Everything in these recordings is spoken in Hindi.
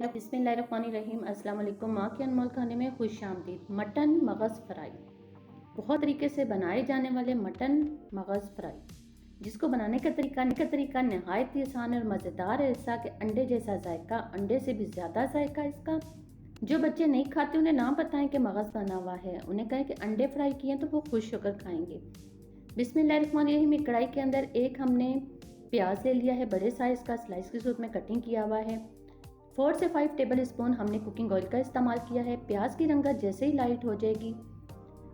बिस्मिल्लाहिर्रहमानिर्रहीम। अस्सलाम वालेकुम। माँ के अनमोल खाने में खुश आमदीद। मटन मगज़ फ्राई बहुत तरीके से बनाए जाने वाले मटन मगज़ फ्राई, जिसको बनाने का तरीका नहायत ही आसान और मज़ेदार है। ऐसा कि अंडे जैसा जायका, अंडे से भी ज़्यादा जायका इसका। जो बच्चे नहीं खाते उन्हें ना बताएं कि मगज़ बना हुआ है, उन्हें कहें कि अंडे फ्राई किए तो वो खुश होकर खाएंगे। बिस्मिल्लाहिर्रहमानिर्रहीम। एक कढ़ाई के अंदर एक हमने प्याज ले लिया है, बड़े साइज़ का, स्लाइस के सूप में कटिंग किया हुआ है। 4 से 5 टेबल स्पून हमने कुकिंग ऑयल का इस्तेमाल किया है। प्याज की रंगत जैसे ही लाइट हो जाएगी,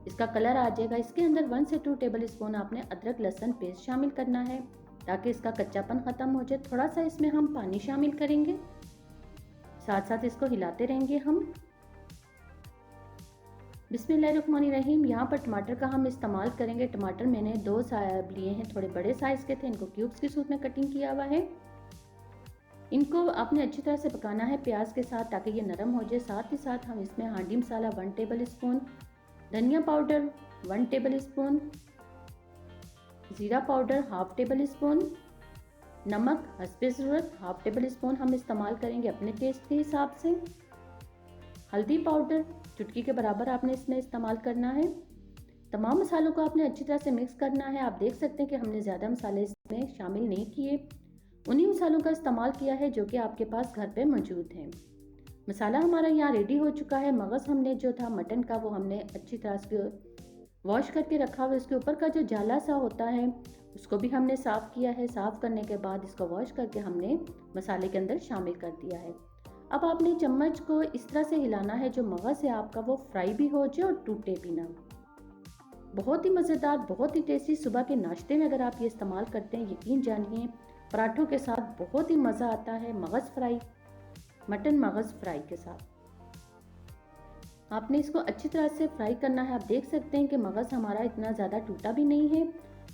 इसका कलर आ जाएगा, इसके अंदर 1 से 2 टेबल स्पून आपने अदरक लहसुन पेस्ट शामिल करना है ताकि इसका कच्चापन ख़त्म हो जाए। थोड़ा सा इसमें हम पानी शामिल करेंगे, साथ साथ इसको हिलाते रहेंगे हम। बिस्मिल्लाहिर्रहमानिर्रहीम। यहाँ पर टमाटर का हम इस्तेमाल करेंगे। टमाटर मैंने 2 लिए हैं, थोड़े बड़े साइज़ के थे, इनको क्यूब्स के सूप में कटिंग किया हुआ है। इनको आपने अच्छी तरह से पकाना है प्याज के साथ ताकि ये नरम हो जाए। साथ ही साथ हम इसमें हांडी मसाला 1 टेबल स्पून, धनिया पाउडर 1 टेबल स्पून, ज़ीरा पाउडर 1/2 टेबल स्पून, नमक हस्बे ज़रूरत 1/2 टेबल स्पून हम इस्तेमाल करेंगे अपने टेस्ट के हिसाब से। हल्दी पाउडर चुटकी के बराबर आपने इसमें इस्तेमाल करना है। तमाम मसालों को आपने अच्छी तरह से मिक्स करना है। आप देख सकते हैं कि हमने ज़्यादा मसाले इसमें शामिल नहीं किए, उन्हीं मसालों का इस्तेमाल किया है जो कि आपके पास घर पे मौजूद हैं। मसाला हमारा यहाँ रेडी हो चुका है। मगज़ हमने जो था मटन का, वो हमने अच्छी तरह से वॉश करके रखा हुआ। इसके ऊपर का जो जाला सा होता है उसको भी हमने साफ़ किया है। साफ़ करने के बाद इसको वॉश करके हमने मसाले के अंदर शामिल कर दिया है। अब आपने चम्मच को इस तरह से हिलाना है जो मगज़ है आपका वो फ्राई भी हो जाए और टूटे भी ना। बहुत ही मज़ेदार, बहुत ही टेस्टी। सुबह के नाश्ते में अगर आप ये इस्तेमाल करते हैं, यकीन जानिए पराठों के साथ बहुत ही मज़ा आता है। मगज़ फ्राई, मटन मगज़ फ्राई के साथ आपने इसको अच्छी तरह से फ्राई करना है। आप देख सकते हैं कि मगज़ हमारा इतना ज़्यादा टूटा भी नहीं है,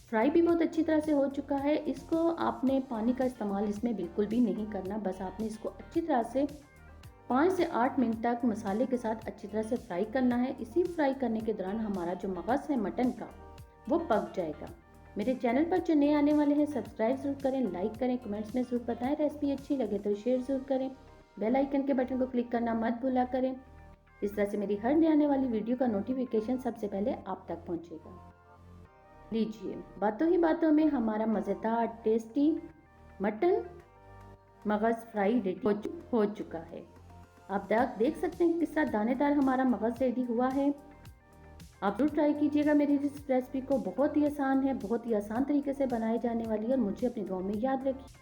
फ्राई भी बहुत अच्छी तरह से हो चुका है। इसको आपने पानी का इस्तेमाल इसमें बिल्कुल भी नहीं करना, बस आपने इसको अच्छी तरह से 5 से 8 मिनट तक मसाले के साथ अच्छी तरह से फ्राई करना है। इसी फ्राई करने के दौरान हमारा जो मगज़ है मटन का वो पक जाएगा। मेरे चैनल पर जो नए आने वाले हैं सब्सक्राइब ज़रूर करें, लाइक करें, कमेंट्स में ज़रूर बताएं। रेसिपी अच्छी लगे तो शेयर ज़रूर करें। बेल आइकन के बटन को क्लिक करना मत भूला करें। इस तरह से मेरी हर नई आने वाली वीडियो का नोटिफिकेशन सबसे पहले आप तक पहुंचेगा। लीजिए, बातों ही बातों में हमारा मज़ेदार टेस्टी मटन मगज़ फ्राई रेडी हो चुका है। आप देख सकते हैं किस तरह दानेदार हमारा मगज़ रेडी हुआ है। आप जरूर ट्राई कीजिएगा मेरी इस रेसिपी को। बहुत ही आसान है, बहुत ही आसान तरीके से बनाई जाने वाली है और मुझे अपनी दुआओं में याद रखिए।